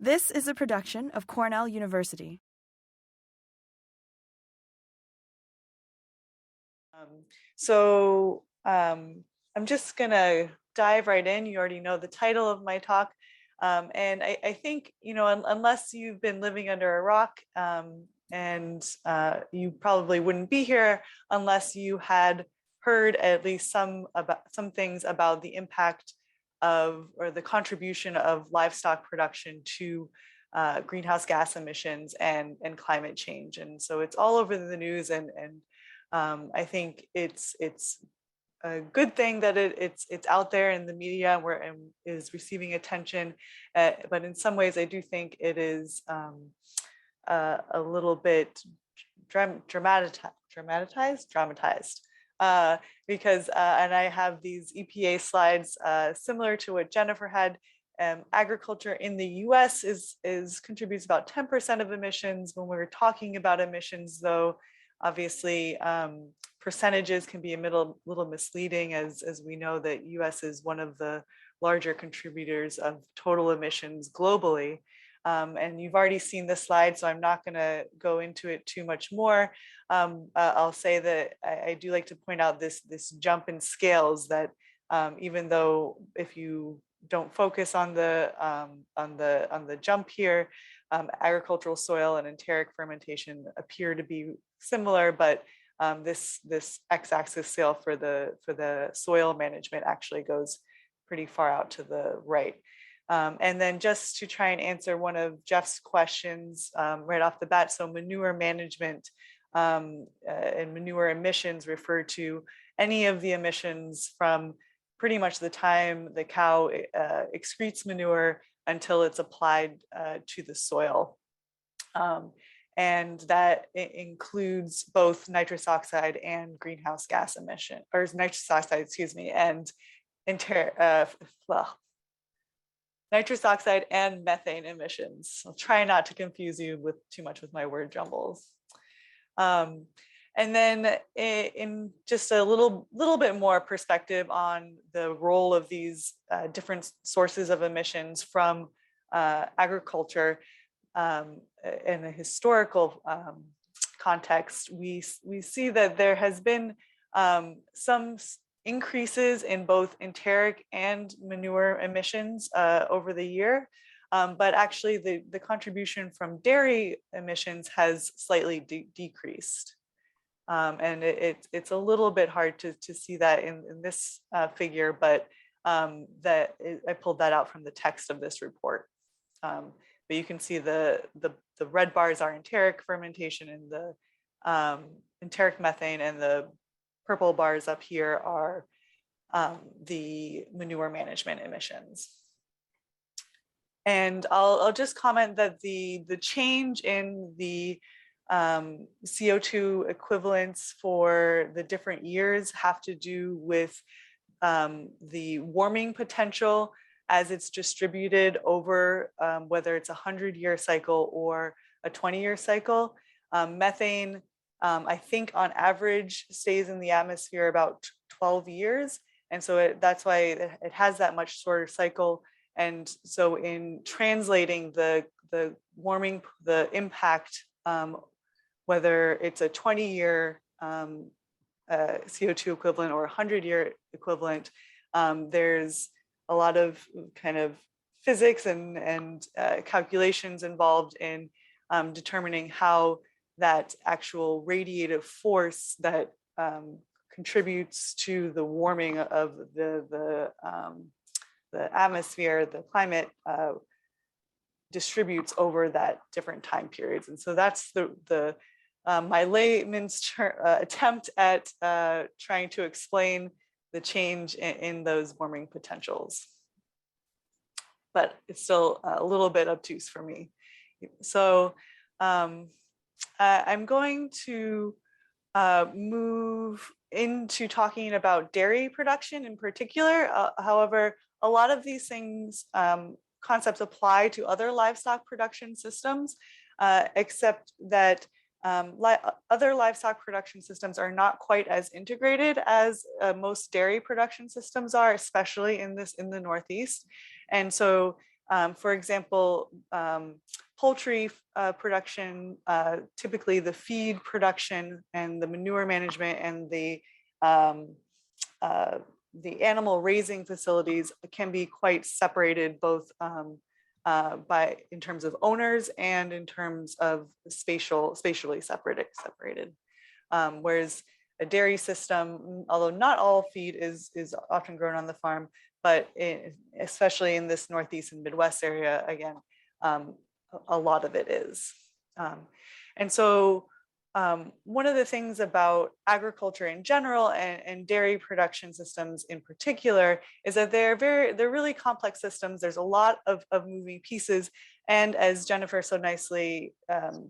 This is a production of Cornell University. I'm just going to dive right in. You already know the title of my talk. And I think, you know, unless you've been living under a rock, you probably wouldn't be here unless you had heard at least some things about the impact of, or the contribution of, livestock production to greenhouse gas emissions and climate change. And so it's all over the news, and I think it's a good thing that it's out there in the media and is receiving attention. But in some ways, I do think it is a little bit dramatized, because and I have these EPA slides similar to what Jennifer had. Agriculture in the US contributes about 10% of emissions. When we're talking about emissions, though, obviously percentages can be a little misleading, as we know that US is one of the larger contributors of total emissions globally. And you've already seen this slide, so I'm not going to go into it too much more. I'll say that I do like to point out this jump in scales, that even though if you don't focus on the jump here, agricultural soil and enteric fermentation appear to be similar, but this x-axis scale for the soil management actually goes pretty far out to the right. And then just to try and answer one of Jeff's questions right off the bat, so manure management and manure emissions refer to any of the emissions from pretty much the time the cow excretes manure until it's applied to the soil. And that includes both nitrous oxide and greenhouse gas emission, or nitrous oxide, excuse me, and nitrous oxide and methane emissions. I'll try not to confuse you with too much with my word jumbles. And then in just a little bit more perspective on the role of these different sources of emissions from agriculture in a historical context, we see that there has been some increases in both enteric and manure emissions over the year. But actually the contribution from dairy emissions has slightly decreased. And it's a little bit hard to see that in this figure, but I pulled that out from the text of this report. But you can see the red bars are enteric fermentation and the enteric methane, and the purple bars up here are the manure management emissions. And I'll just comment that the change in the CO2 equivalents for the different years have to do with the warming potential as it's distributed over whether it's a 100-year cycle or a 20-year cycle. Methane, I think on average stays in the atmosphere about 12 years. And so that's why it has that much shorter cycle. And so in translating the warming, the impact, whether it's a 20-year CO2 equivalent or a 100-year equivalent, there's a lot of kind of physics and calculations involved in determining how that actual radiative force that contributes to the warming of the atmosphere, the climate, distributes over that different time periods. And so that's my layman's attempt at trying to explain the change in those warming potentials. But it's still a little bit obtuse for me. So I'm going to move into talking about dairy production in particular. However, a lot of these things, concepts apply to other livestock production systems, except that other livestock production systems are not quite as integrated as most dairy production systems are, especially in the Northeast. And so For example, poultry production, typically the feed production and the manure management and the animal raising facilities can be quite separated, both in terms of owners and in terms of spatially separated. Whereas a dairy system, although not all feed is often grown on the farm, but especially in this Northeast and Midwest area, again, a lot of it is. And so one of the things about agriculture in general and dairy production systems in particular is that they're really complex systems. There's a lot of moving pieces. And as Jennifer so nicely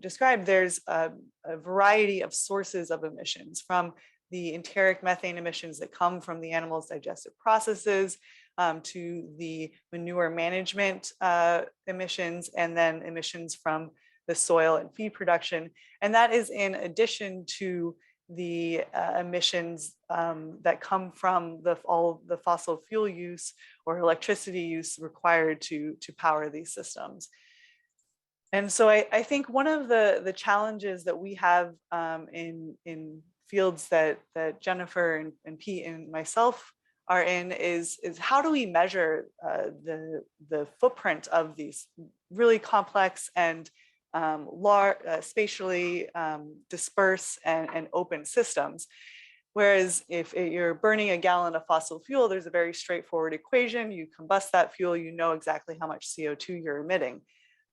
described, there's a variety of sources of emissions, from the enteric methane emissions that come from the animal's digestive processes, to the manure management emissions, and then emissions from the soil and feed production. And that is in addition to the emissions that come from all the fossil fuel use or electricity use required to power these systems. And so I think one of the challenges that we have in fields that Jennifer and Pete and myself are in is how do we measure the footprint of these really complex and spatially dispersed and open systems. Whereas if you're burning a gallon of fossil fuel, there's a very straightforward equation. You combust that fuel, you know exactly how much CO2 you're emitting.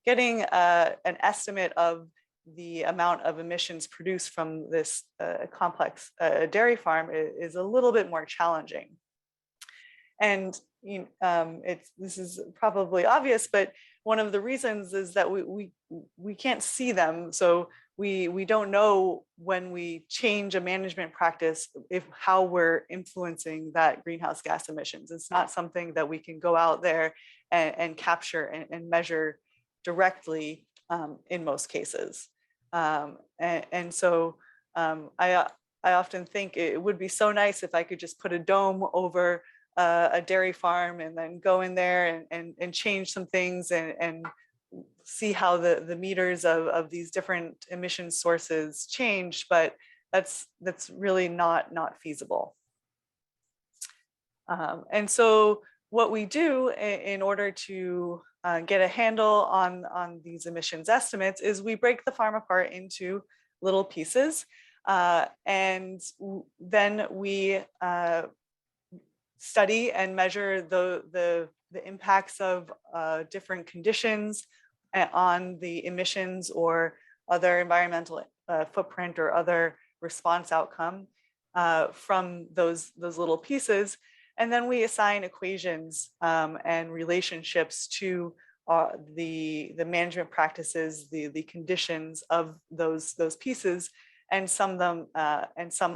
Getting an estimate of the amount of emissions produced from this complex dairy farm is a little bit more challenging. And this is probably obvious, but one of the reasons is that we can't see them. So we don't know when we change a management practice how we're influencing that greenhouse gas emissions. It's not something that we can go out there and capture and measure directly in most cases. And so I often think it would be so nice if I could just put a dome over a dairy farm and then go in there and change some things and see how the meters of these different emission sources change, but that's really not feasible. And so what we do in order to get a handle on these emissions estimates is we break the farm apart into little pieces, and then we study and measure the impacts of different conditions on the emissions or other environmental footprint or other response outcome from those little pieces. And then we assign equations and relationships to the management practices, the conditions of those pieces, and sum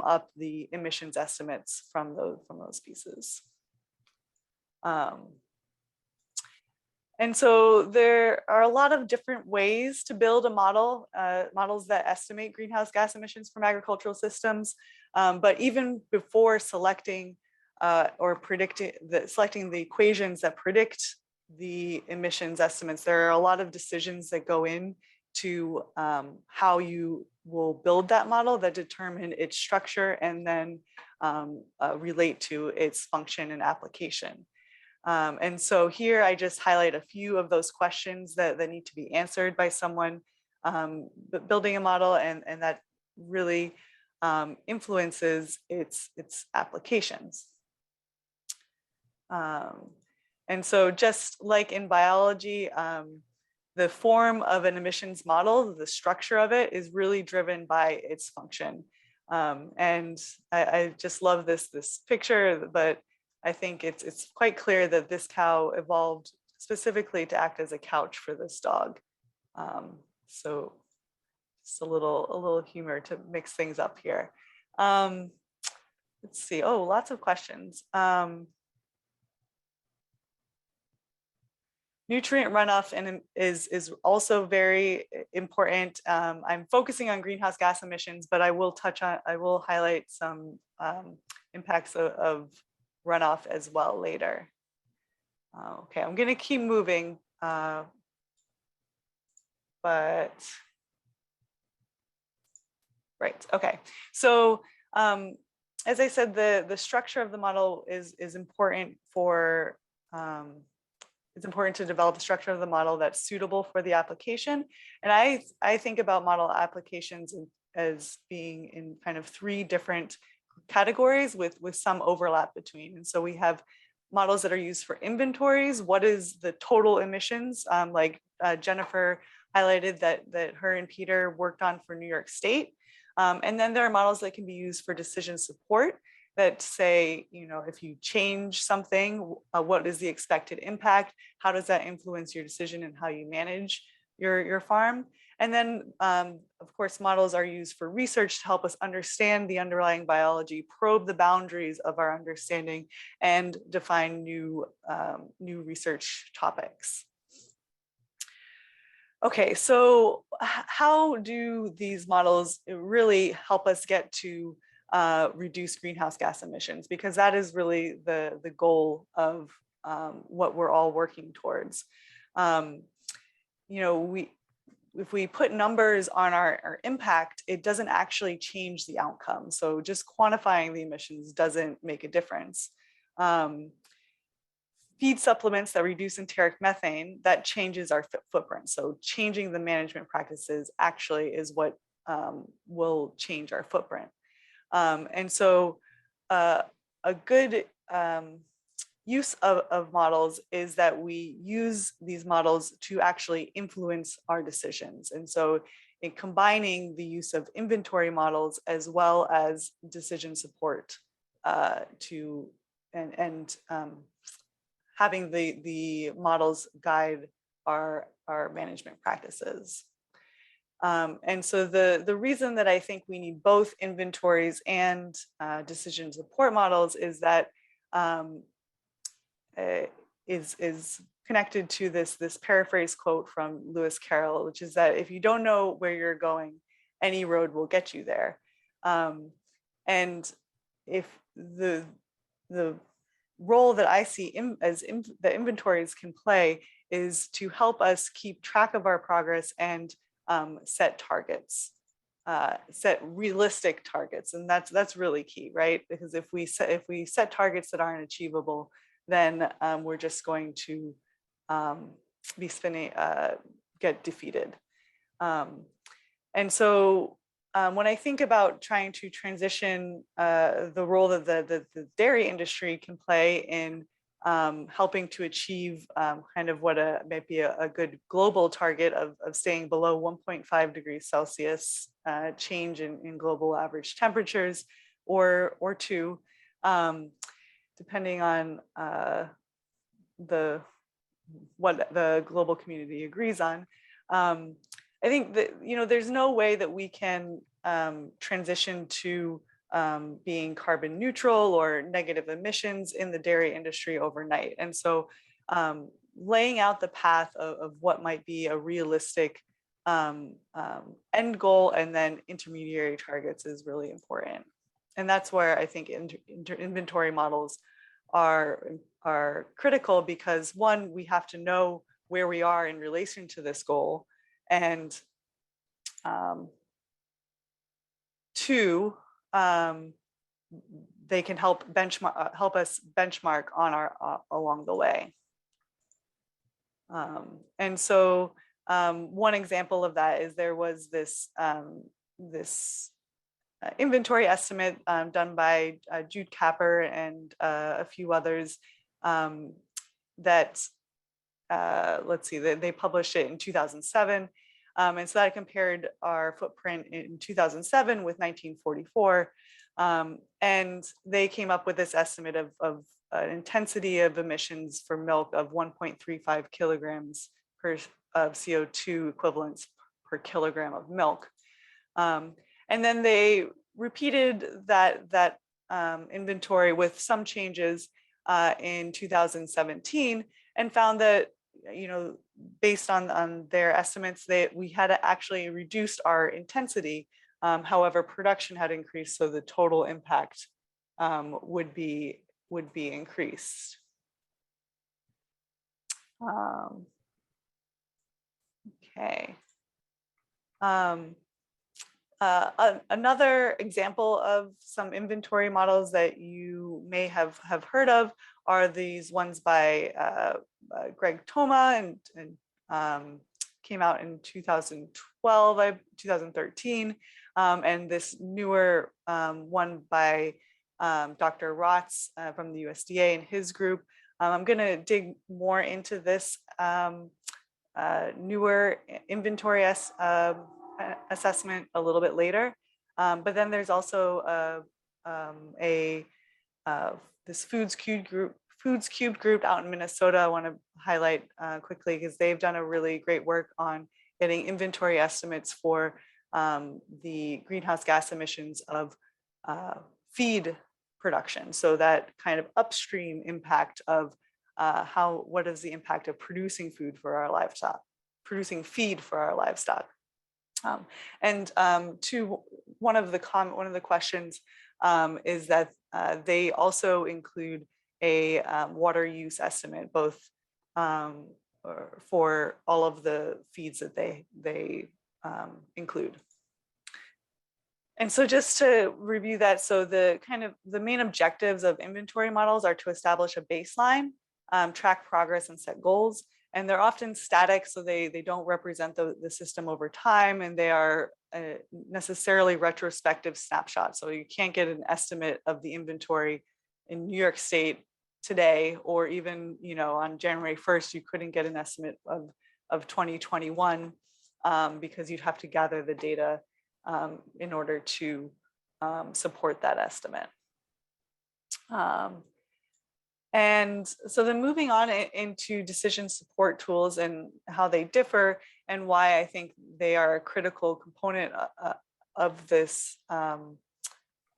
up the emissions estimates from those pieces. And so there are a lot of different ways to build a model, models that estimate greenhouse gas emissions from agricultural systems. But even before selecting or selecting the equations that predict the emissions estimates, there are a lot of decisions that go into how you will build that model that determine its structure and then relate to its function and application. And so here I just highlight a few of those questions that need to be answered by someone building a model, and that really influences its applications. And so just like in biology, the form of an emissions model, the structure of it, is really driven by its function. And I just love this picture, but I think it's quite clear that this cow evolved specifically to act as a couch for this dog. So just a little humor to mix things up here. Let's see. Oh, lots of questions. Nutrient runoff is also very important. I'm focusing on greenhouse gas emissions, but I will highlight some impacts of runoff as well later. Okay, I'm going to keep moving but right, okay. So as I said, the structure of the model is important for, it's important to develop a structure of the model that's suitable for the application. And I think about model applications as being in kind of 3 different categories with some overlap between. And so we have models that are used for inventories. What is the total emissions? Like Jennifer highlighted that her and Peter worked on for New York State. And then there are models that can be used for decision support that say, you know, if you change something, what is the expected impact? How does that influence your decision and how you manage your farm? And then, of course, models are used for research to help us understand the underlying biology, probe the boundaries of our understanding, and define new research topics. Okay, so how do these models really help us get to reduce greenhouse gas emissions? Because that is really the goal of what we're all working towards. You know, if we put numbers on our impact, it doesn't actually change the outcome. So just quantifying the emissions doesn't make a difference. Feed supplements that reduce enteric methane, that changes our footprint. So changing the management practices actually is what will change our footprint. And so a good use of models is that we use these models to actually influence our decisions. And so in combining the use of inventory models as well as decision support having the models guide our management practices. And so the reason that I think we need both inventories and decision support models is that is connected to this paraphrase quote from Lewis Carroll, which is that if you don't know where you're going, any road will get you there. And if the role that I see the inventories can play is to help us keep track of our progress and set targets, set realistic targets, and that's really key, right? Because if we set targets that aren't achievable, then we're just going to get defeated. And so when I think about trying to transition the role that the dairy industry can play in helping to achieve kind of what might be a good global target of staying below 1.5 degrees Celsius change in global average temperatures or 2, depending on what the global community agrees on. I think that, you know, there's no way that we can transition to being carbon neutral or negative emissions in the dairy industry overnight. And so laying out the path of what might be a realistic end goal and then intermediary targets is really important. And that's where I think inventory models are critical, because 1, we have to know where we are in relation to this goal, and 2, they can help us benchmark on our along the way. And so one example of that is there was this inventory estimate done by Jude Capper and a few others that let's see, they published it in 2007. And so that compared our footprint in 2007 with 1944. And they came up with this estimate of an intensity of emissions for milk of 1.35 kilograms of CO2 equivalents per kilogram of milk. And then they repeated that inventory with some changes in 2017 and found that, you know, based on their estimates, we had actually reduced our intensity. However, production had increased, so the total impact would be increased. Okay. Another example of some inventory models that you may have heard of are these ones by Greg Thoma and came out in 2012, 2013, and this newer one by Dr. Rotz from the USDA and his group. I'm going to dig more into this newer inventory assessment a little bit later, but then there's also this Foods Cubed group out in Minnesota. I want to highlight quickly because they've done a really great work on getting inventory estimates for the greenhouse gas emissions of feed production. So that kind of upstream impact of what is the impact of producing food for our livestock, producing feed for our livestock. To one of the questions is that they also include a water use estimate, both for all of the feeds that they include. And so just to review that, so the main objectives of inventory models are to establish a baseline, track progress and set goals. And they're often static, so they don't represent the system over time, and they are necessarily retrospective snapshots. So you can't get an estimate of the inventory in New York State today, or even on January 1st, you couldn't get an estimate of 2021 because you'd have to gather the data in order to support that estimate. And so then moving on into decision support tools and how they differ and why I think they are a critical component of this, of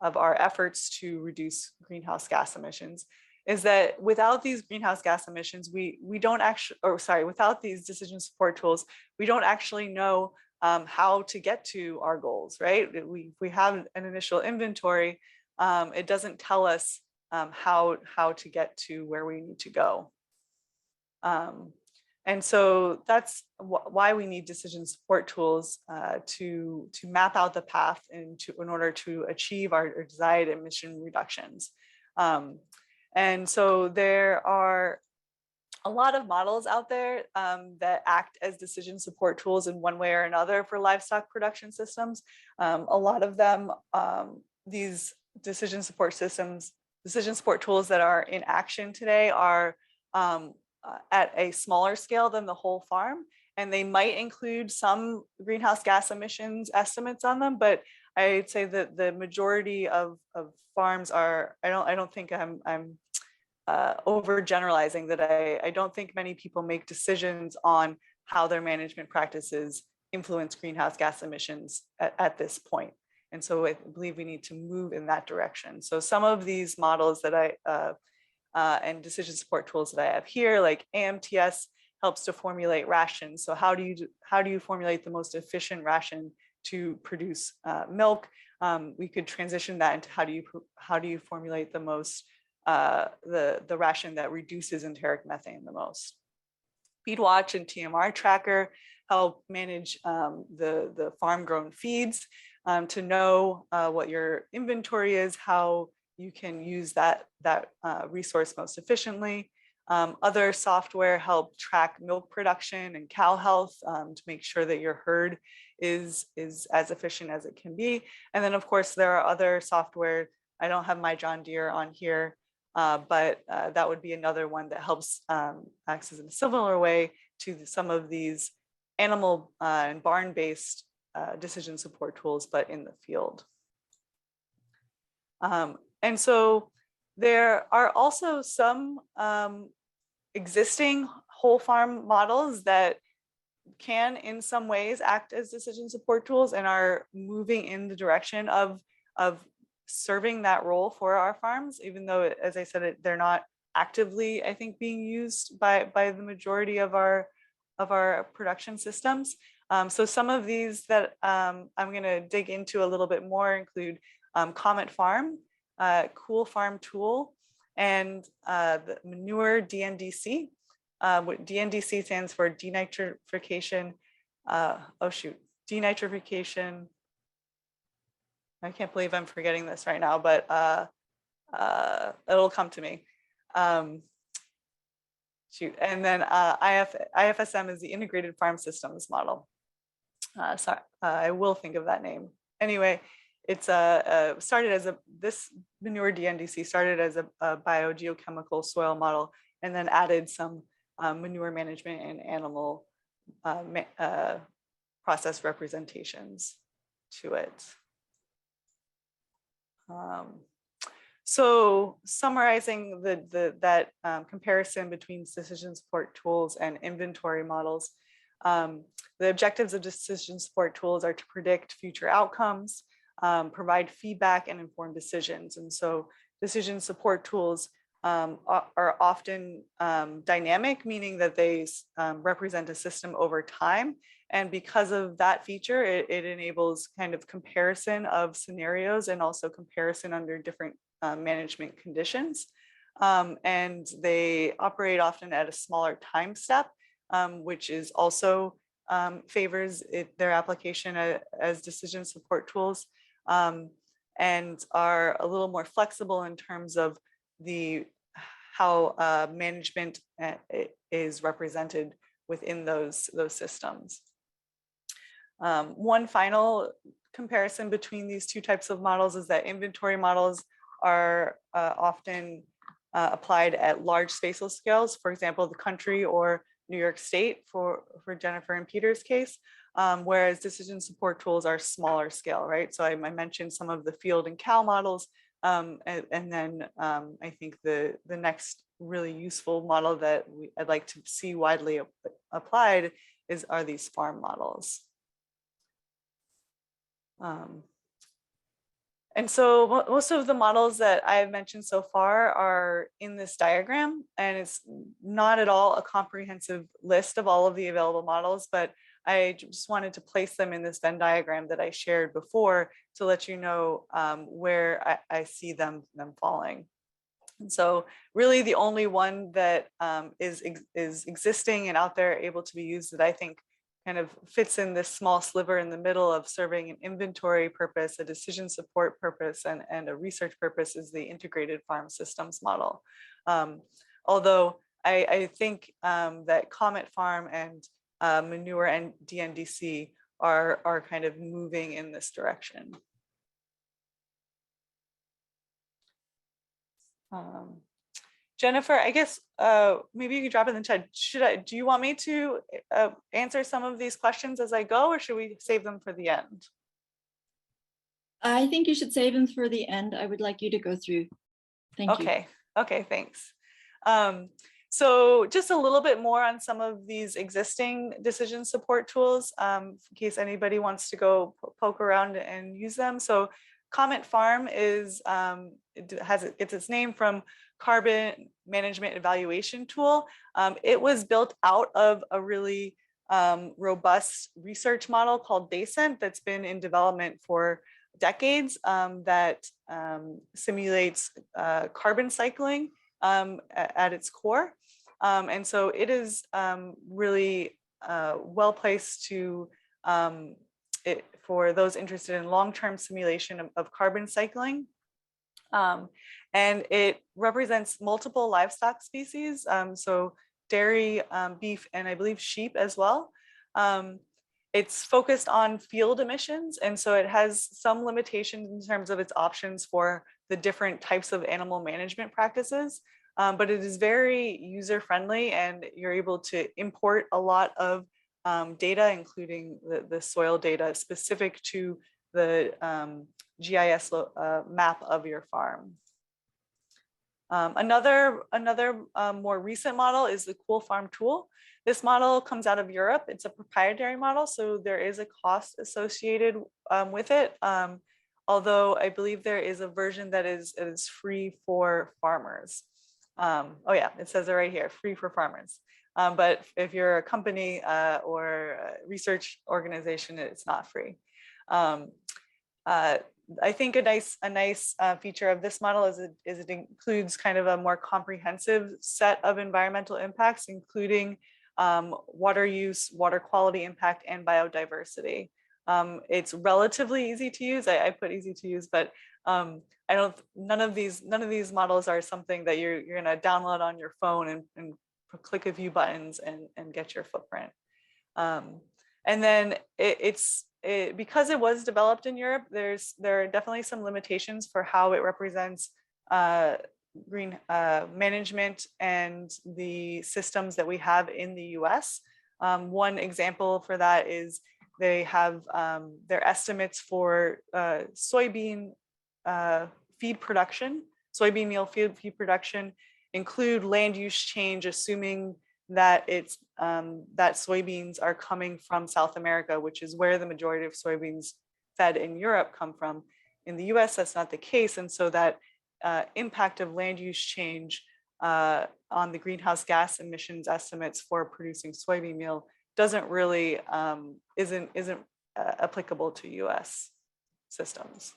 our efforts to reduce greenhouse gas emissions, is that without these greenhouse gas emissions, we don't actually, without these decision support tools, we don't actually know how to get to our goals, right? We have an initial inventory, it doesn't tell us how to get to where we need to go. And so that's why we need decision support tools to map out the path in order to achieve our desired emission reductions. And so there are a lot of models out there that act as decision support tools in one way or another for livestock production systems. A lot of them, these decision support tools that are in action today are at a smaller scale than the whole farm, and they might include some greenhouse gas emissions estimates on them, but I'd say that the majority of farms are, I don't think I'm overgeneralizing, that I don't think many people make decisions on how their management practices influence greenhouse gas emissions at this point. And so I believe we need to move in that direction. So some of these models that and decision support tools that I have here, like AMTS, helps to formulate rations. So how do you formulate the most efficient ration to produce milk? We could transition that into how do you formulate the most the ration that reduces enteric methane the most. FeedWatch and TMR Tracker help manage the farm grown feeds to know what your inventory is, how you can use that resource most efficiently. Other software help track milk production and cow health to make sure that your herd is as efficient as it can be. And then of course there are other software. I don't have my John Deere on here, but that would be another one that helps acts in a similar way to some of these animal and barn-based decision support tools, but in the field. And so there are also some existing whole farm models that can in some ways act as decision support tools and are moving in the direction of serving that role for our farms, even though, as I said, they're not actively, I think, being used by the majority of our production systems. So some of these that I'm going to dig into a little bit more include COMET Farm, Cool Farm Tool, and the Manure DNDC. What DNDC stands for DeNitrification oh shoot, DeNitrification. I can't believe I'm forgetting this right now, but it'll come to me. Shoot, and then IFSM is the Integrated Farm Systems model. Sorry, I will think of that name. Anyway, it's started as this manure DNDC started as a biogeochemical soil model, and then added some manure management and animal process representations to it. So summarizing that comparison between decision support tools and inventory models, the objectives of decision support tools are to predict future outcomes, provide feedback, and inform decisions. And so decision support tools are often dynamic, meaning that they represent a system over time. And because of that feature, it enables kind of comparison of scenarios and also comparison under different management conditions. And they operate often at a smaller time step, which is also favors their application as decision support tools, and are a little more flexible in terms of how management is represented within those systems. One final comparison between these two types of models is that inventory models are often applied at large spatial scales, for example, the country or New York State for Jennifer and Peter's case, whereas decision support tools are smaller scale, right? So I mentioned some of the field and cow models, and then I think the next really useful model that I'd like to see widely applied are these farm models. And so most of the models that I have mentioned so far are in this diagram, and it's not at all a comprehensive list of all of the available models, but I just wanted to place them in this Venn diagram that I shared before to let you know where I see them falling. And so really the only one that is existing and out there able to be used that I think kind of fits in this small sliver in the middle of serving an inventory purpose, a decision support purpose, and a research purpose is the integrated farm systems model. Although I think that COMET Farm and Manure and DNDC are kind of moving in this direction. Jennifer, I guess maybe you could drop it in the chat. Do you want me to answer some of these questions as I go, or should we save them for the end? I think you should save them for the end. I would like you to go through. Thank you. Okay, thanks. So just a little bit more on some of these existing decision support tools, in case anybody wants to go poke around and use them. So COMET Farm gets its name from carbon management evaluation tool. It was built out of a really robust research model called DECENT that's been in development for decades, that simulates carbon cycling at its core. And so it is really well placed to for those interested in long-term simulation of carbon cycling. And it represents multiple livestock species, so dairy, beef, and I believe sheep as well. It's focused on field emissions, and so it has some limitations in terms of its options for the different types of animal management practices, but it is very user-friendly, and you're able to import a lot of data, including the soil data specific to the GIS map of your farm. Another more recent model is the Cool Farm tool. This model comes out of Europe. It's a proprietary model, so there is a cost associated with it. Although I believe there is a version that is free for farmers. Oh yeah, it says it right here, free for farmers. But if you're a company or a research organization, it's not free. I think a nice feature of this model is it includes kind of a more comprehensive set of environmental impacts, including water use, water quality impact, and biodiversity. It's relatively easy to use. I put easy to use, but none of these models are something that you're gonna download on your phone and click a few buttons and get your footprint. And then because it was developed in Europe, there are definitely some limitations for how it represents green management and the systems that we have in the US. One example for that is they have their estimates for soybean feed production, soybean meal feed production include land use change, assuming that it's that soybeans are coming from South America, which is where the majority of soybeans fed in Europe come from. In the US, that's not the case. And so that impact of land use change on the greenhouse gas emissions estimates for producing soybean meal doesn't really, isn't applicable to US systems.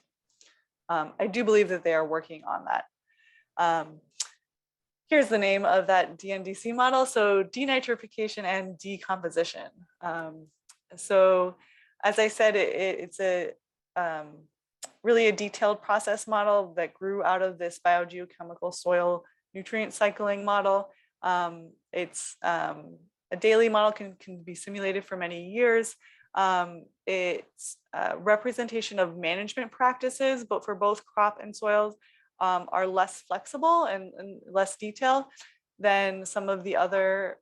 I do believe that they are working on that. Here's the name of that DNDC model. So DeNitrification and decomposition. So as I said, it's a really a detailed process model that grew out of this biogeochemical soil nutrient cycling model. It's a daily model can be simulated for many years. It's a representation of management practices, but for both crop and soils, are less flexible and less detailed than some of the other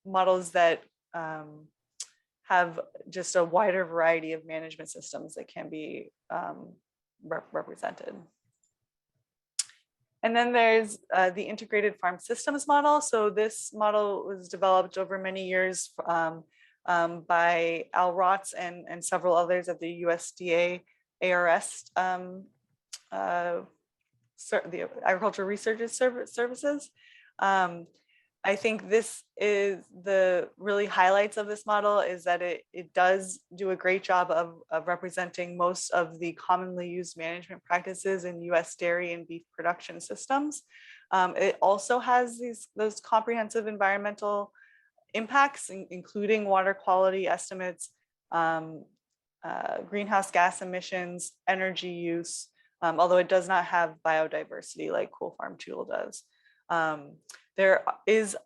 models that have just a wider variety of management systems that can be represented. And then there's the integrated farm systems model. So this model was developed over many years by Al Rotz and several others at the USDA ARS, the Agriculture Research Services. I think this is the really highlights of this model is that it does do a great job of representing most of the commonly used management practices in US dairy and beef production systems. It also has those comprehensive environmental impacts, including water quality estimates, greenhouse gas emissions, energy use, although it does not have biodiversity like Cool Farm Tool does. There is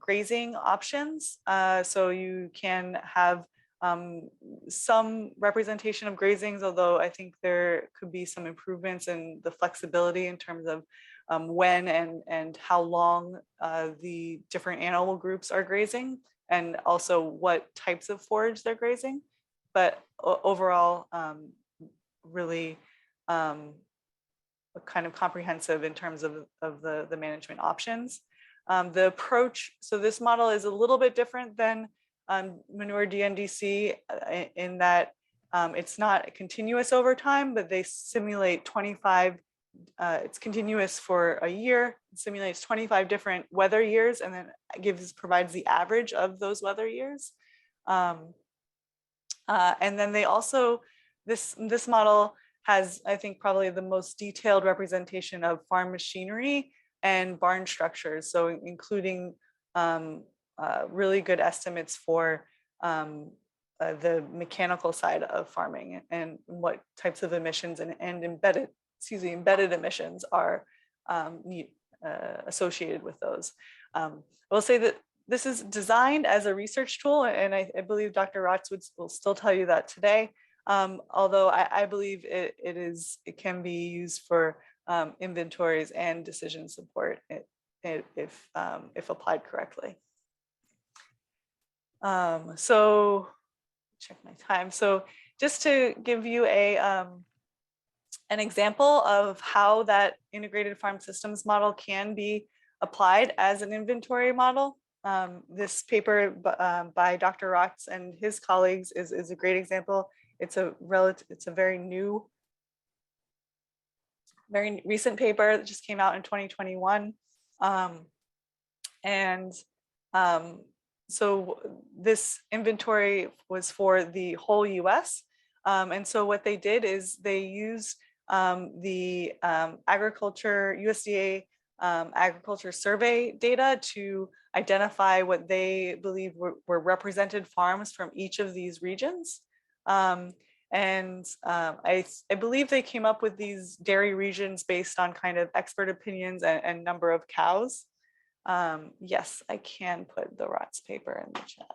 grazing options, so you can have some representation of grazings, although I think there could be some improvements in the flexibility in terms of when and how long the different animal groups are grazing, and also what types of forage they're grazing. But overall, really kind of comprehensive in terms of the management options. The approach, so this model is a little bit different than Manure DNDC in that it's not continuous over time, but they simulate 25, it's continuous for a year, it simulates 25 different weather years, and then provides the average of those weather years. And then they also, this model has, I think, probably the most detailed representation of farm machinery and barn structures. So including really good estimates for the mechanical side of farming and what types of emissions and embedded emissions are associated with those. I will say that this is designed as a research tool, and I believe Dr. Rotz will still tell you that today. Although I believe it can be used for inventories and decision support if applied correctly. So check my time. So just to give you an example of how that integrated farm systems model can be applied as an inventory model. This paper by Dr. Rotz and his colleagues is a great example. It's a very recent paper that just came out in 2021. So this inventory was for the whole US. And so what they did is they used the USDA agriculture survey data to identify what they believe were represented farms from each of these regions. I believe they came up with these dairy regions based on kind of expert opinions and number of cows. Yes, I can put the ROTS paper in the chat.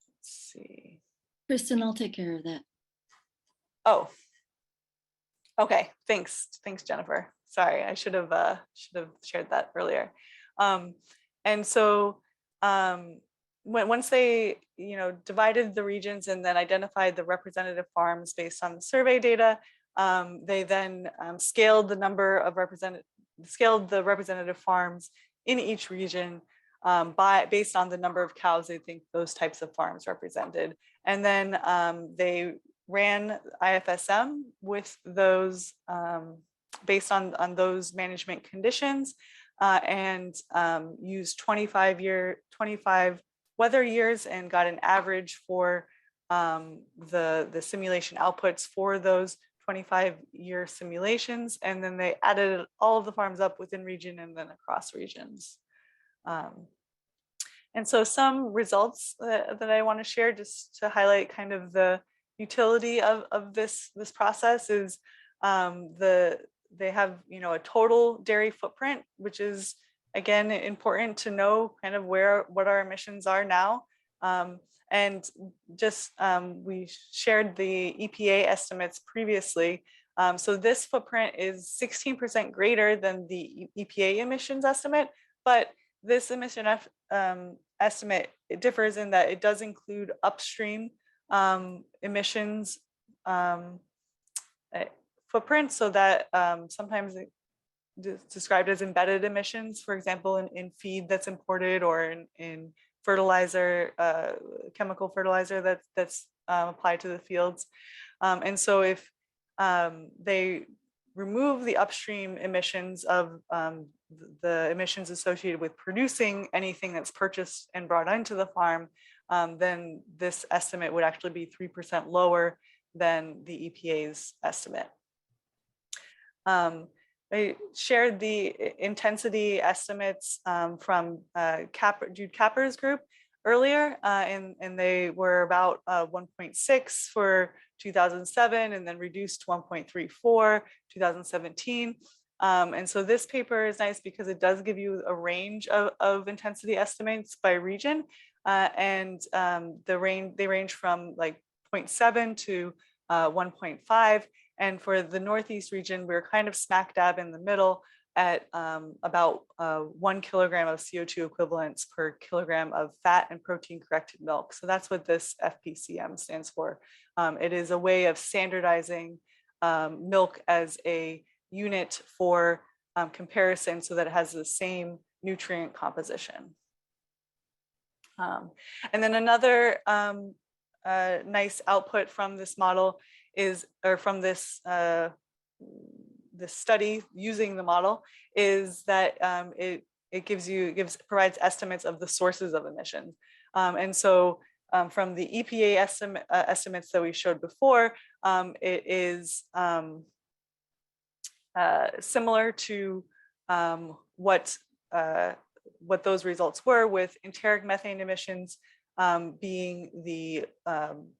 Let's see. Kristan, I'll take care of that. Oh, okay. Thanks, Jennifer. Sorry, I should have shared that earlier. And so once they divided the regions and then identified the representative farms based on the survey data, they then scaled the number of representative farms in each region based on the number of cows they think those types of farms represented. And then they ran IFSM with those based on those management conditions and used 25 weather years and got an average for the simulation outputs for those 25-year simulations. And then they added all of the farms up within region and then across regions. And so some results that I want to share just to highlight kind of the utility of this process is they have a total dairy footprint, which is again important to know kind of what our emissions are now. And just we shared the EPA estimates previously. So this footprint is 16% greater than the EPA emissions estimate, but this emission estimate, it differs in that it does include upstream emissions footprint, so that sometimes it's described as embedded emissions, for example, in feed that's imported or in fertilizer, chemical fertilizer that's applied to the fields. And so if they remove the upstream emissions of the emissions associated with producing anything that's purchased and brought into the farm, then this estimate would actually be 3% lower than the EPA's estimate. I shared the intensity estimates from Jude Capper's group earlier, and they were about 1.6 for 2007 and then reduced to 1.34 2017. And so this paper is nice because it does give you a range of intensity estimates by region, and they range from like 0.7 to 1.5. And for the Northeast region, we're kind of smack dab in the middle at about 1 kilogram of CO2 equivalents per kilogram of fat and protein corrected milk. So that's what this FPCM stands for. It is a way of standardizing milk as a unit for comparison so that it has the same nutrient composition. And then another nice output from this model is, or from this this study using the model, is that it provides estimates of the sources of emissions. And so from the EPA estimates that we showed before, it is similar to what those results were, with enteric methane emissions being the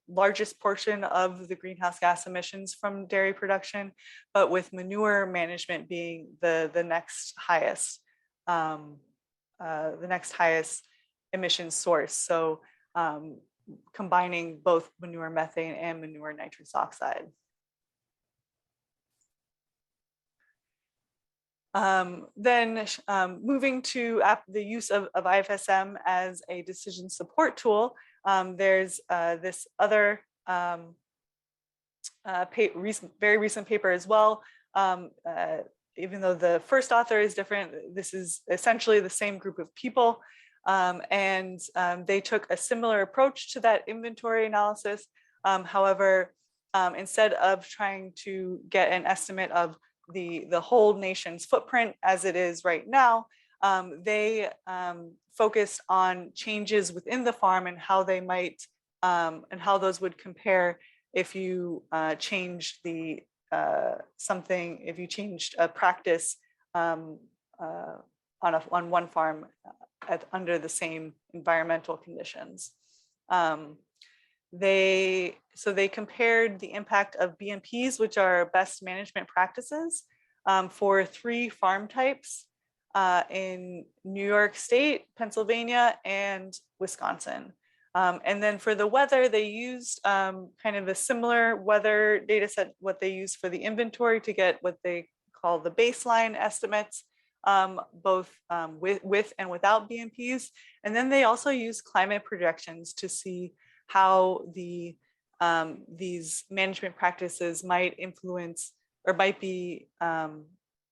largest portion of the greenhouse gas emissions from dairy production, but with manure management being the next highest emission source. So combining both manure methane and manure nitrous oxide. Then moving to the use of IFSM as a decision support tool, there's this other very recent paper as well. Even though the first author is different, this is essentially the same group of people. And they took a similar approach to that inventory analysis. However, instead of trying to get an estimate of the whole nation's footprint as it is right now, they focused on changes within the farm and how they might and how those would compare if you changed the if you changed a practice on one farm under the same environmental conditions. They compared the impact of BMPs, which are best management practices, for 3 farm types in New York State, Pennsylvania, and Wisconsin. And then for the weather, they used kind of a similar weather data set, what they used for the inventory to get what they call the baseline estimates, both with and without BMPs. And then they also used climate projections to see how these management practices might influence or might be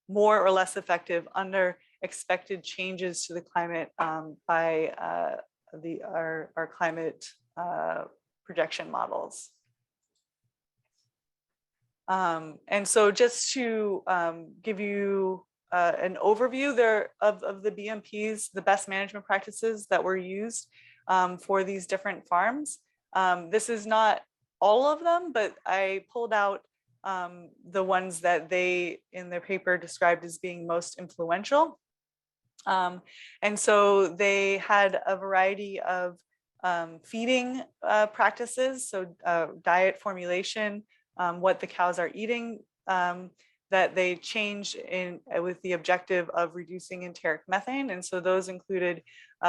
more or less effective under expected changes to the climate by our climate projection models. And so just to give you an overview there of the BMPs, the best management practices that were used for these different farms. This is not all of them, but I pulled out the ones that they in their paper described as being most influential. And so they had a variety of feeding practices, so diet formulation, what the cows are eating, that they changed with the objective of reducing enteric methane. And so those included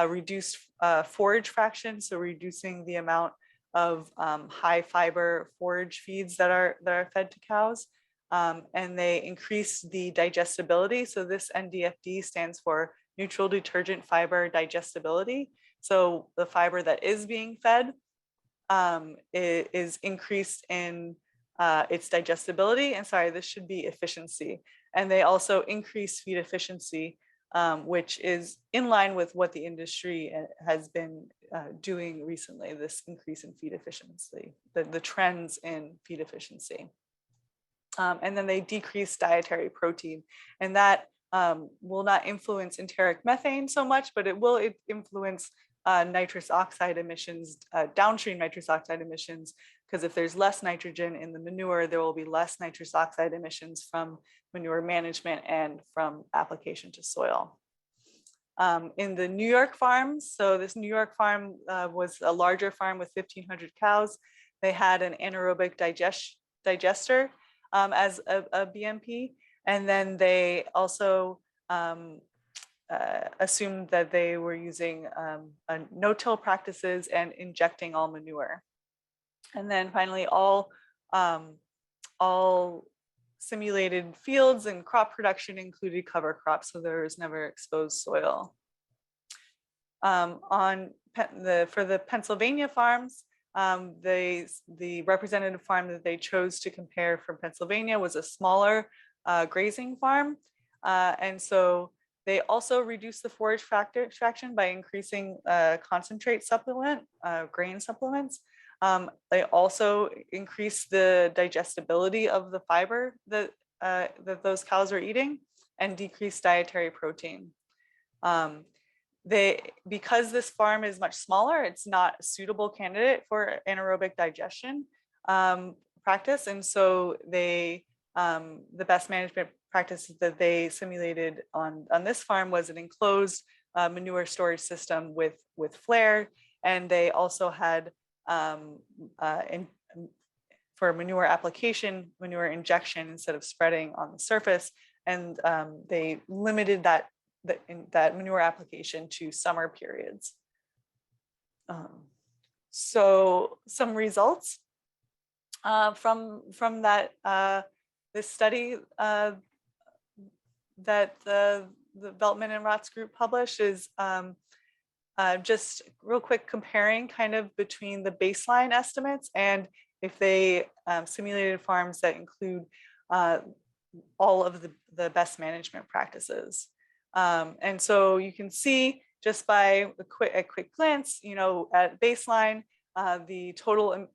reduced forage fraction, so reducing the amount of high fiber forage feeds that are fed to cows. And they increased the digestibility. So this NDFD stands for neutral detergent fiber digestibility. So the fiber that is being fed is increased in its digestibility. And sorry, this should be efficiency. And they also increase feed efficiency, which is in line with what the industry has been doing recently, this increase in feed efficiency, the trends in feed efficiency. And then they decrease dietary protein, and that will not influence enteric methane so much, but it will influence nitrous oxide emissions, downstream nitrous oxide emissions, because if there's less nitrogen in the manure, there will be less nitrous oxide emissions from manure management and from application to soil. In the New York farms, so this New York farm was a larger farm with 1,500 cows. They had an anaerobic digester as a BMP. And then they also assumed that they were using no-till practices and injecting all manure. And then finally, all simulated fields and crop production included cover crops, so there was never exposed soil. For the Pennsylvania farms, the representative farm that they chose to compare from Pennsylvania was a smaller grazing farm. And so they also reduced the forage fraction by increasing concentrate supplement, grain supplements. They also increased the digestibility of the fiber that those cows are eating and decreased dietary protein. Because this farm is much smaller, it's not a suitable candidate for anaerobic digestion practice. And so the best management practices that they simulated on this farm was an enclosed manure storage system with flare. And they also had for manure application, manure injection instead of spreading on the surface. And they limited that manure application to summer periods. So some results from that this study that the Veltman and Rotz group published is just real quick comparing kind of between the baseline estimates and if they simulated farms that include all of the best management practices. And so you can see just by a quick glance, at baseline, the total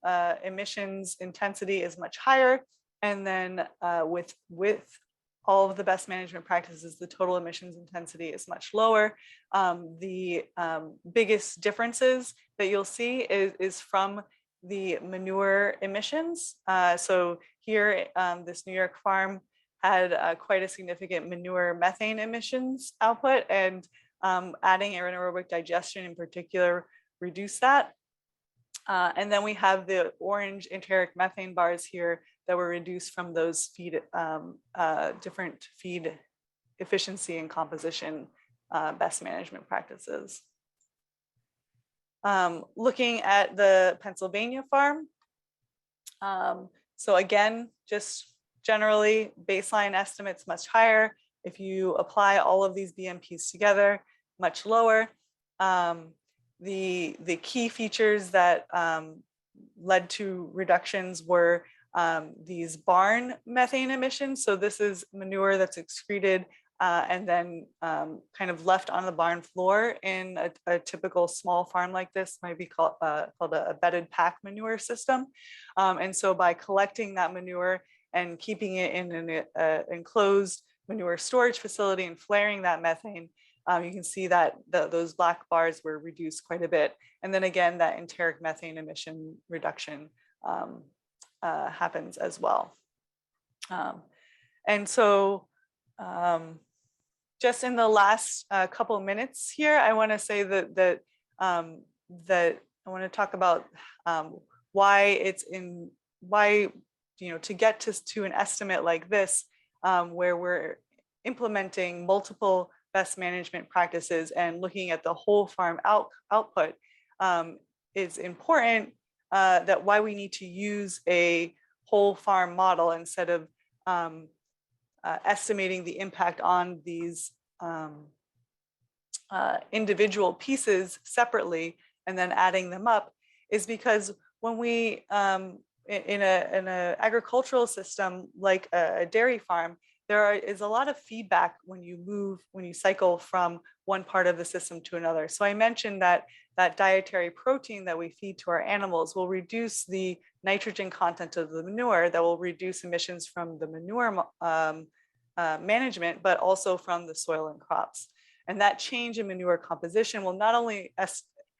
emissions intensity is much higher. And then with all of the best management practices, the total emissions intensity is much lower. The biggest differences that you'll see is from the manure emissions. So here, this New York farm had quite a significant manure methane emissions output, and adding anaerobic digestion in particular reduced that. And then we have the orange enteric methane bars here that were reduced from those different feed efficiency and composition best management practices. Looking at the Pennsylvania farm. So again, just generally baseline estimates much higher. If you apply all of these BMPs together, much lower. The key features that led to reductions were these barn methane emissions. So this is manure that's excreted and then kind of left on the barn floor in a typical small farm like this, might be called a bedded pack manure system. And so by collecting that manure and keeping it in an enclosed manure storage facility and flaring that methane, you can see that those black bars were reduced quite a bit. And then again, that enteric methane emission reduction happens as well. And so just in the last couple of minutes here, I want to say that I want to talk about why to get to an estimate like this, where we're implementing multiple best management practices and looking at the whole farm output, is important, that why we need to use a whole farm model instead of estimating the impact on these individual pieces separately and then adding them up, is because when we in an agricultural system like a dairy farm, there is a lot of feedback when you cycle from one part of the system to another. So I mentioned that dietary protein that we feed to our animals will reduce the nitrogen content of the manure, that will reduce emissions from the manure management, but also from the soil and crops. And that change in manure composition will not only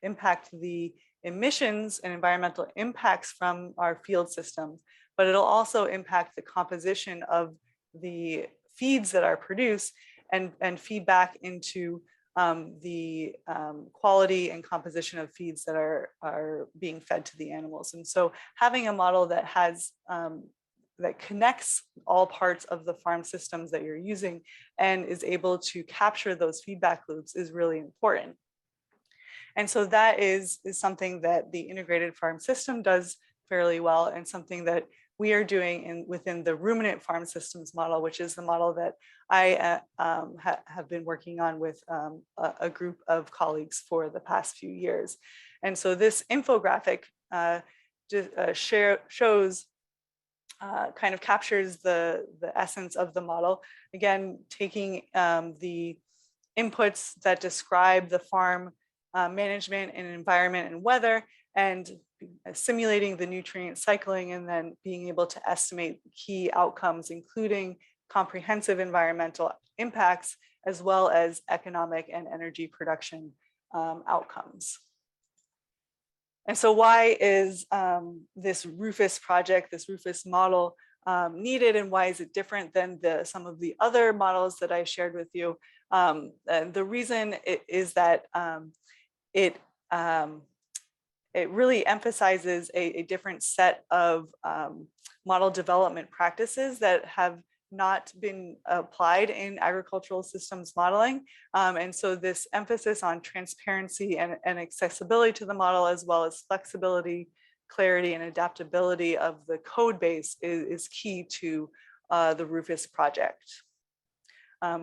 impact the emissions and environmental impacts from our field systems, but it'll also impact the composition of the feeds that are produced and feed back into the quality and composition of feeds that are being fed to the animals. And so having a model that has that connects all parts of the farm systems that you're using and is able to capture those feedback loops is really important. And so that is something that the integrated farm system does fairly well, and something that we are doing within the ruminant farm systems model, which is the model that I have been working on with a group of colleagues for the past few years. And so this infographic shows, kind of captures the essence of the model. Again, taking the inputs that describe the farm management and environment and weather, and simulating the nutrient cycling, and then being able to estimate key outcomes, including comprehensive environmental impacts, as well as economic and energy production outcomes. And so why is this RUFUS project, this RUFUS model needed, and why is it different than some of the other models that I shared with you? And the reason is that it really emphasizes a different set of model development practices that have not been applied in agricultural systems modeling. And so this emphasis on transparency and accessibility to the model, as well as flexibility, clarity, and adaptability of the code base is key to the RUFUS project.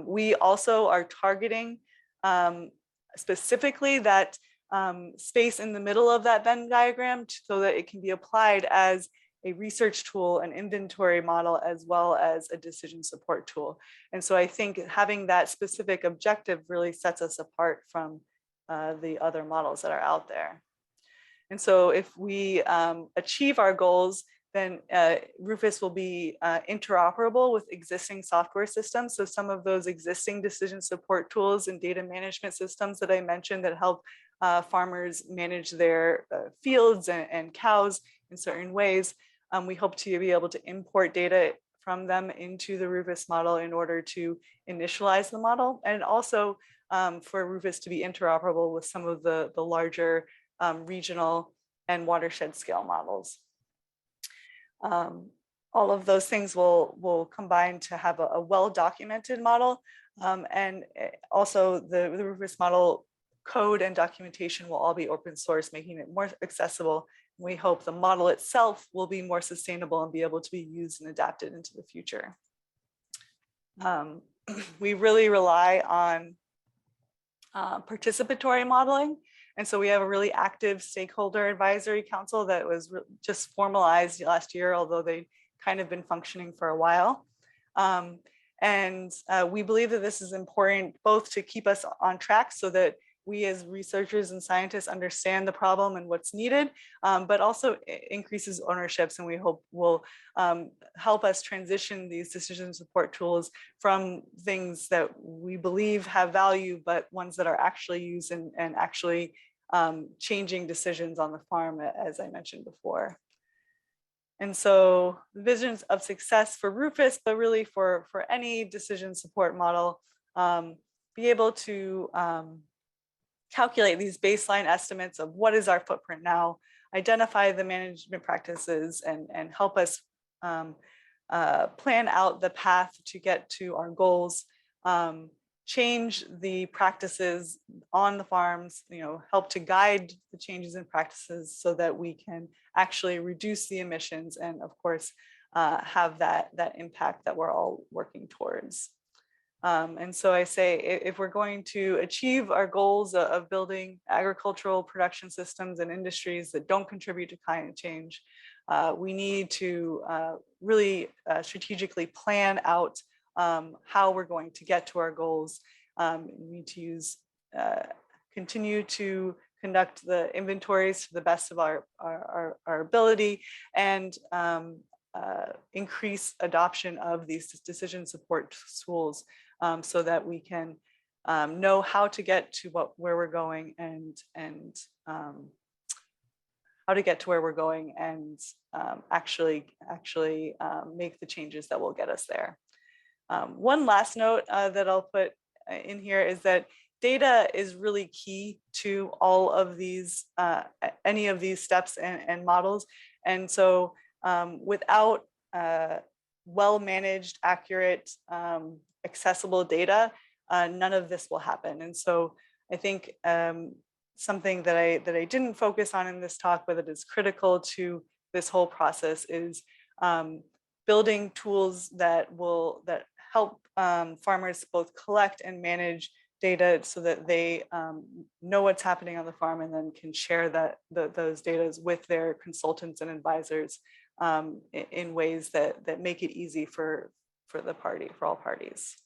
We also are targeting specifically that space in the middle of that Venn diagram so that it can be applied as a research tool, an inventory model, as well as a decision support tool. And so I think having that specific objective really sets us apart from the other models that are out there. And so if we achieve our goals, then RUFUS will be interoperable with existing software systems. So some of those existing decision support tools and data management systems that I mentioned that help farmers manage their fields and cows in certain ways, we hope to be able to import data from them into the Rufus model in order to initialize the model, and also for Rufus to be interoperable with some of the larger regional and watershed scale models. All of those things will combine to have a well-documented model, and also the Rufus model code and documentation will all be open source, making it more accessible. We hope the model itself will be more sustainable and be able to be used and adapted into the future. We really rely on participatory modeling. And so we have a really active stakeholder advisory council that was just formalized last year, although they kind of been functioning for a while. We believe that this is important both to keep us on track so that we as researchers and scientists understand the problem and what's needed, but also increases ownerships, and we hope will help us transition these decision support tools from things that we believe have value, but ones that are actually used and actually changing decisions on the farm, as I mentioned before. And so the visions of success for Rufus, but really for any decision support model, be able to calculate these baseline estimates of what is our footprint now, identify the management practices, and help us plan out the path to get to our goals, change the practices on the farms, help to guide the changes in practices so that we can actually reduce the emissions and, of course, have that impact that we're all working towards. And so I say, if we're going to achieve our goals of building agricultural production systems and industries that don't contribute to climate change, we need to really strategically plan out how we're going to get to our goals. We need to continue to conduct the inventories to the best of our ability, and increase adoption of these decision support tools so that we can know how to get to where we're going and how to get to where we're going and actually make the changes that will get us there. One last note that I'll put in here is that data is really key to all of these, any of these steps and models. And so without well-managed, accurate, accessible data, none of this will happen. And so I think something that I didn't focus on in this talk, but that is critical to this whole process, is building tools that help farmers both collect and manage data so that they know what's happening on the farm and then can share those data with their consultants and advisors in ways that make it easy for all parties.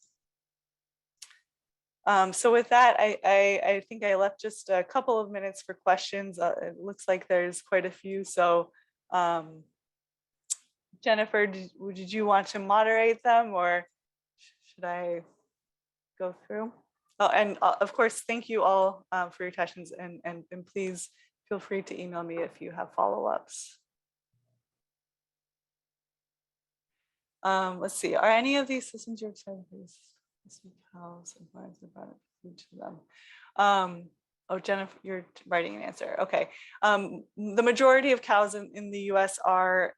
So with that, I think I left just a couple of minutes for questions. It looks like there's quite a few. So Jennifer, did you want to moderate them, or should I go through? Oh, and of course, thank you all for your questions, and please feel free to email me if you have follow-ups. Let's see, are any of these systems you're excited for? Cows and farms and product food to them. Oh, Jennifer, you're writing an answer. Okay. The majority of cows in the US are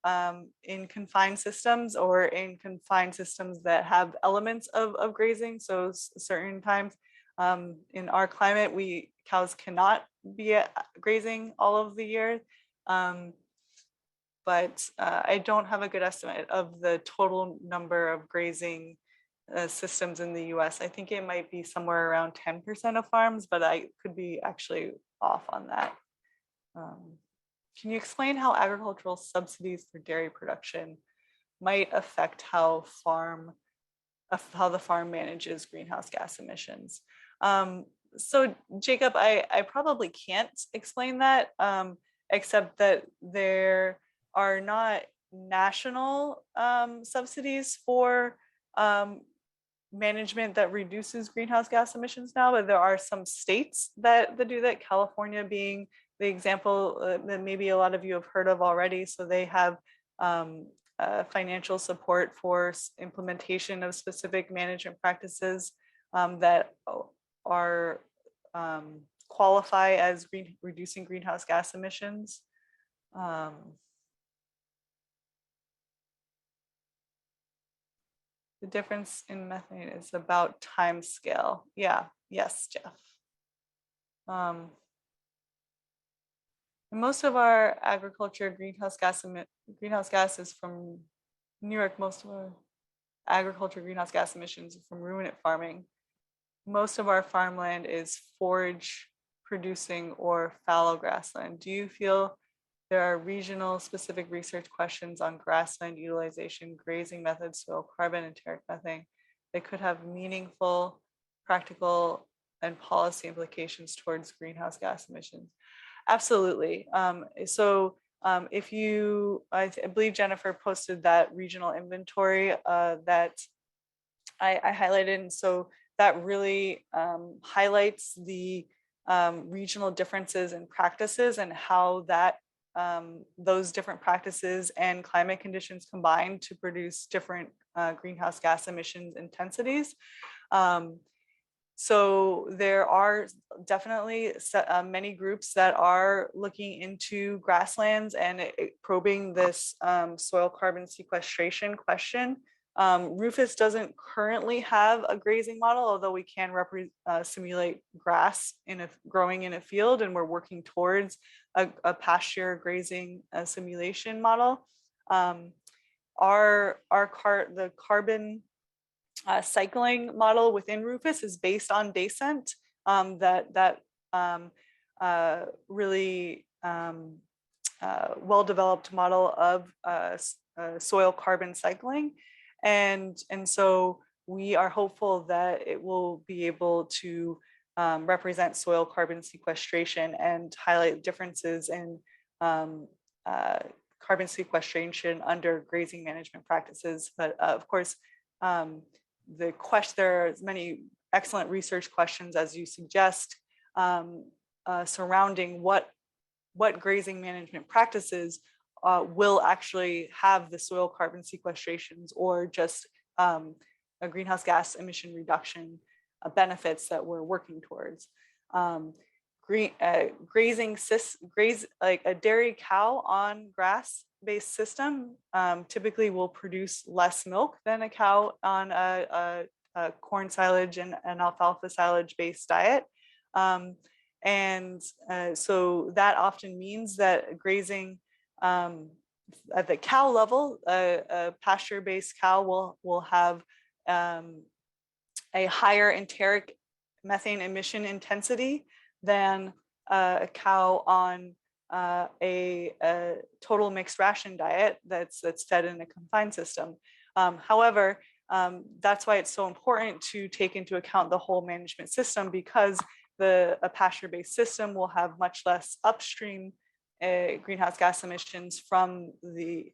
in confined systems, or in confined systems that have elements of grazing. So certain times in our climate, cows cannot be grazing all of the year. But I don't have a good estimate of the total number of grazing systems in the US. I think it might be somewhere around 10% of farms, but I could be actually off on that. Can you explain how agricultural subsidies for dairy production might affect how the farm manages greenhouse gas emissions? So Jacob, I probably can't explain that, except that there are not national subsidies for management that reduces greenhouse gas emissions now, but there are some states that do that, California being the example that maybe a lot of you have heard of already. So they have financial support for implementation of specific management practices that are qualify as reducing greenhouse gas emissions. The difference in methane is about time scale. Yeah, yes, Jeff. Most of our agriculture greenhouse gas is from New York. Most of our agriculture greenhouse gas emissions are from ruminant farming. Most of our farmland is forage producing or fallow grassland. Do you feel there are regional specific research questions on grassland utilization, grazing methods, soil carbon, enteric methane that could have meaningful, practical, and policy implications towards greenhouse gas emissions? Absolutely. If you, I believe Jennifer posted that regional inventory that I highlighted, and so that really highlights the regional differences in practices and how that those different practices and climate conditions combine to produce different greenhouse gas emissions intensities. So there are definitely many groups that are looking into grasslands and probing this soil carbon sequestration question. Rufus doesn't currently have a grazing model, although we can simulate grass growing in a field, and we're working towards a pasture grazing simulation model. The carbon cycling model within Rufus is based on descent, really well-developed model of soil carbon cycling. And so we are hopeful that it will be able to represent soil carbon sequestration and highlight differences in carbon sequestration under grazing management practices. But of course, there are many excellent research questions, as you suggest, surrounding what grazing management practices will actually have the soil carbon sequestrations or just a greenhouse gas emission reduction benefits that we're working towards. Grazing like a dairy cow on grass-based system typically will produce less milk than a cow on a corn silage and an alfalfa silage based diet. So that often means that grazing at the cow level, a pasture-based cow will have a higher enteric methane emission intensity than a cow on a total mixed ration diet that's fed in a confined system. However, that's why it's so important to take into account the whole management system, because a pasture-based system will have much less upstream greenhouse gas emissions from the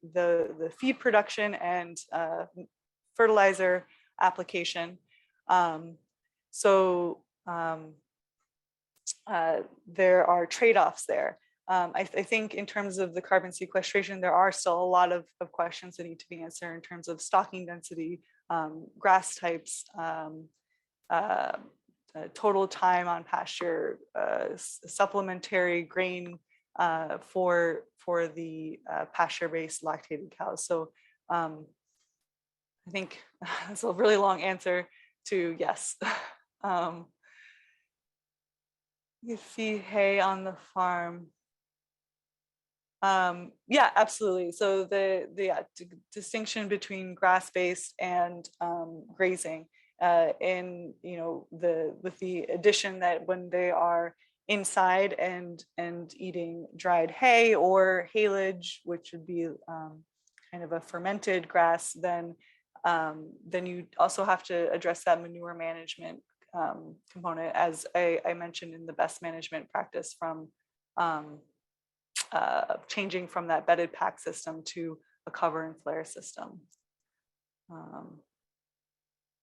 feed production and fertilizer application. There are trade-offs there. I think in terms of the carbon sequestration, there are still a lot of questions that need to be answered in terms of stocking density, grass types, total time on pasture, supplementary grain for the pasture-based lactated cows. So I think that's a really long answer to yes. You see hay on the farm. Yeah, absolutely. So the distinction between grass-based and grazing, with the addition that when they are inside and eating dried hay or haylage, which would be kind of a fermented grass, then you also have to address that manure management component, as I mentioned in the best management practice from changing from that bedded pack system to a cover and flare system.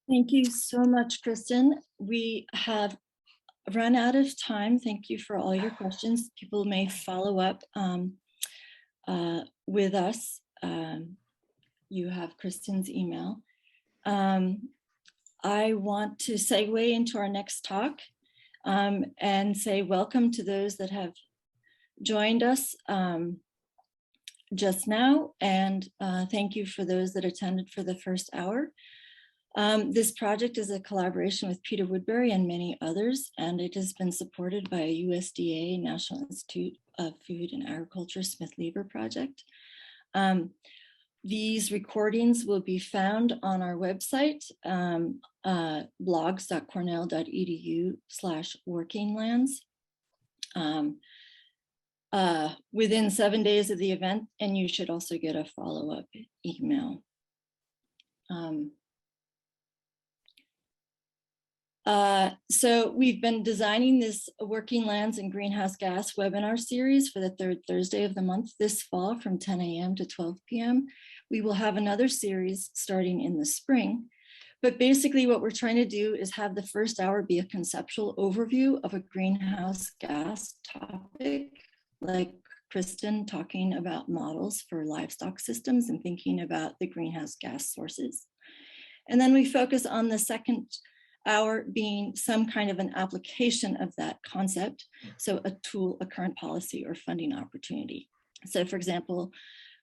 Thank you so much, Kristan. We have run out of time. Thank you for all your questions. People may follow up with us you have Kristan's email. I want to segue into our next talk and say welcome to those that have joined us just now, and thank you for those that attended for the first hour. This project is a collaboration with Peter Woodbury and many others, and it has been supported by a USDA National Institute of Food and Agriculture Smith-Lever project. These recordings will be found on our website, blogs.cornell.edu/workinglands within 7 days of the event, and you should also get a follow-up email. So we've been designing this Working Lands and Greenhouse Gas webinar series for the third Thursday of the month this fall from 10 a.m. to 12 p.m. We will have another series starting in the spring. But basically what we're trying to do is have the first hour be a conceptual overview of a greenhouse gas topic, like Kristan talking about models for livestock systems and thinking about the greenhouse gas sources. And then we focus on the second hour being some kind of an application of that concept. So a tool, a current policy, or funding opportunity. So for example,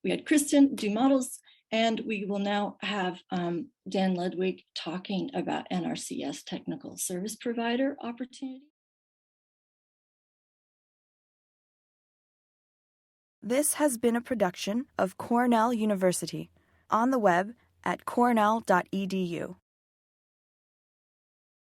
we had Kristan do models, and we will now have Dan Ludwig talking about NRCS technical service provider opportunity. This has been a production of Cornell University, on the web at cornell.edu.